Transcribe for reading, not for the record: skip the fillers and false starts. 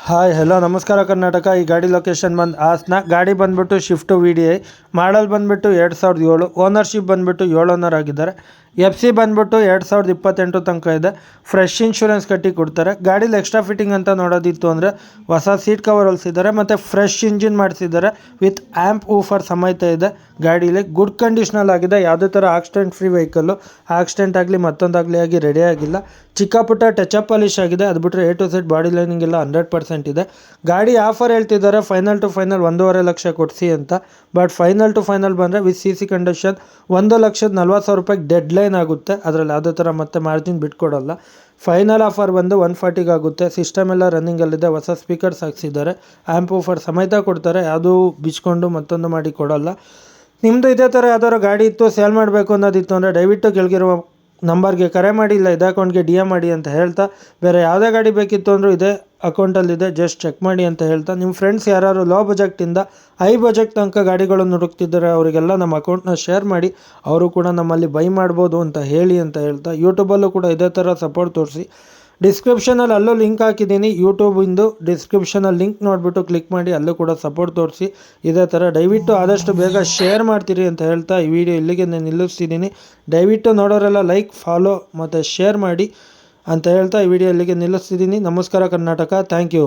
Hi hello ನಮಸ್ಕಾರ ಕರ್ನಾಟಕ. ಈ ಗಾಡಿ ಲೊಕೇಶನ್ ಬಂದು ಹಾಸನ. ಗಾಡಿ ಬಂದುಬಿಟ್ಟು ಶಿಫ್ಟು VDI. ಮಾಡಲ್ ಬಂದುಬಿಟ್ಟು 2007. ಓನರ್ಶಿಪ್ ಬಂದುಬಿಟ್ಟು 7 ಓನರ್ ಆಗಿದ್ದಾರೆ. FC ಬಂದುಬಿಟ್ಟು 2028 ತನಕ ಇದೆ. ಫ್ರೆಶ್ ಇನ್ಶೂರೆನ್ಸ್ ಕಟ್ಟಿ ಕೊಡ್ತಾರೆ. ಗಾಡೀಲಿ ಎಕ್ಸ್ಟ್ರಾ ಫಿಟ್ಟಿಂಗ್ ಅಂತ ನೋಡೋದಿತ್ತು ಅಂದರೆ ಹೊಸ ಸೀಟ್ ಕವರ್ ಹೊಲಿಸಿದ್ದಾರೆ ಮತ್ತು ಫ್ರೆಶ್ ಇಂಜಿನ್ ಮಾಡಿಸಿದ್ದಾರೆ ವಿತ್ ಆ್ಯಂಪ್ ಊಫರ್ ಸಮೇತ ಇದೆ. ಗಾಡೀಲಿ ಗುಡ್ ಕಂಡೀಷ್ನಲ್ಲಿ ಆಗಿದೆ. ಯಾವುದೇ ಥರ ಆಕ್ಸಿಡೆಂಟ್ ಫ್ರೀ ವೆಹಿಕಲ್ಲು. ಆಕ್ಸಿಡೆಂಟ್ ಆಗಲಿ ಮತ್ತೊಂದಾಗಲಿ ಆಗಿ ರೆಡಿ ಆಗಿಲ್ಲ. ಚಿಕ್ಕ ಪುಟ್ಟ ಟಚಪ್ ಪಾಲಿಶ್ ಆಗಿದೆ. ಅದು ಬಿಟ್ಟರೆ A to Z body lining ಎಲ್ಲ 100% ಇದೆ. ಗಾಡಿ ಆಫರ್ ಹೇಳ್ತಿದ್ದಾರೆ ಫೈನಲ್ ಟು ಫೈನಲ್ 1.5 ಲಕ್ಷ ಕೊಡಿಸಿ ಅಂತ. ಬಟ್ ಫೈನಲ್ ಟು ಫೈನಲ್ ಬಂದರೆ ವಿತ್ CC ಕಂಡೀಷನ್ 1,40,000 ರೂಪಾಯಿಗೆ ಡೆಡ್ ಲೈನ್ ಆಗುತ್ತೆ. ಅದರಲ್ಲಿ ಯಾವುದೇ ಥರ ಮತ್ತೆ ಮಾರ್ಜಿನ್ ಬಿಟ್ಕೊಡಲ್ಲ. ಫೈನಲ್ ಆಫರ್ ಬಂದು 140 ಆಗುತ್ತೆ. ಸಿಸ್ಟಮ್ ಎಲ್ಲ ರನ್ನಿಂಗಲ್ಲಿದೆ. ಹೊಸ ಸ್ಪೀಕರ್ಸ್ ಹಾಕ್ಸಿದ್ದಾರೆ. ಆ್ಯಂಪ್ ಊಫರ್ ಸಮೇತ ಕೊಡ್ತಾರೆ. ಯಾವುದೂ ಬಿಚ್ಕೊಂಡು ಮತ್ತೊಂದು ಮಾಡಿ ಕೊಡೋಲ್ಲ. ನಿಮ್ಮದು ಇದೇ ಥರ ಯಾವ್ದಾದ್ರು ಗಾಡಿ ಇತ್ತು ಸೇಲ್ ಮಾಡಬೇಕು ಅನ್ನೋದಿತ್ತು ಅಂದರೆ ದಯವಿಟ್ಟು ಕೆಳಗಿರುವ ನಂಬರ್ಗೆ ಕರೆ ಮಾಡಿ, ಇಲ್ಲ ಇದೇ ಅಕೌಂಟ್ಗೆ DM ಮಾಡಿ ಅಂತ ಹೇಳ್ತಾ, ಬೇರೆ ಯಾವುದೇ ಗಾಡಿ ಬೇಕಿತ್ತು ಅಂದರೂ ಇದೇ ಅಕೌಂಟಲ್ಲಿದೆ, ಜಸ್ಟ್ ಚೆಕ್ ಮಾಡಿ ಅಂತ ಹೇಳ್ತಾ, ನಿಮ್ಮ ಫ್ರೆಂಡ್ಸ್ ಯಾರು ಲೋ ಬಜೆಟಿಂದ ಹೈ ಬಜೆಟ್ ತನಕ ಗಾಡಿಗಳನ್ನು ಹುಡುಕ್ತಿದ್ದಾರೆ ಅವರಿಗೆಲ್ಲ ನಮ್ಮ ಅಕೌಂಟ್ನ ಶೇರ್ ಮಾಡಿ, ಅವರು ಕೂಡ ನಮ್ಮಲ್ಲಿ ಬೈ ಮಾಡ್ಬೋದು ಅಂತ ಹೇಳಿ ಅಂತ ಹೇಳ್ತಾ, ಯೂಟ್ಯೂಬಲ್ಲೂ ಕೂಡ ಇದೇ ಥರ ಸಪೋರ್ಟ್ ತೋರಿಸಿ. ಡಿಸ್ಕ್ರಿಪ್ಷನಲ್ಲಿ ಅಲ್ಲೂ ಲಿಂಕ್ ಹಾಕಿದ್ದೀನಿ. ಯೂಟ್ಯೂಬಿಂದು ಡಿಸ್ಕ್ರಿಪ್ಷನಲ್ಲಿ ಲಿಂಕ್ ನೋಡಿಬಿಟ್ಟು ಕ್ಲಿಕ್ ಮಾಡಿ, ಅಲ್ಲೂ ಕೂಡ ಸಪೋರ್ಟ್ ತೋರಿಸಿ. ಇದೇ ಥರ ದಯವಿಟ್ಟು ಆದಷ್ಟು ಬೇಗ ಶೇರ್ ಮಾಡ್ತೀರಿ ಅಂತ ಹೇಳ್ತಾ ಈ ವಿಡಿಯೋ ಇಲ್ಲಿಗೆ ನಾನು ನಿಲ್ಲಿಸ್ತಿದ್ದೀನಿ. ದಯವಿಟ್ಟು ನೋಡೋರೆಲ್ಲ ಲೈಕ್, ಫಾಲೋ ಮತ್ತು ಶೇರ್ ಮಾಡಿ ಅಂತ ಹೇಳ್ತಾ ಈ ವಿಡಿಯೋ ಇಲ್ಲಿಗೆ ನಿಲ್ಲಿಸ್ತಿದ್ದೀನಿ. ನಮಸ್ಕಾರ ಕರ್ನಾಟಕ. Thank you.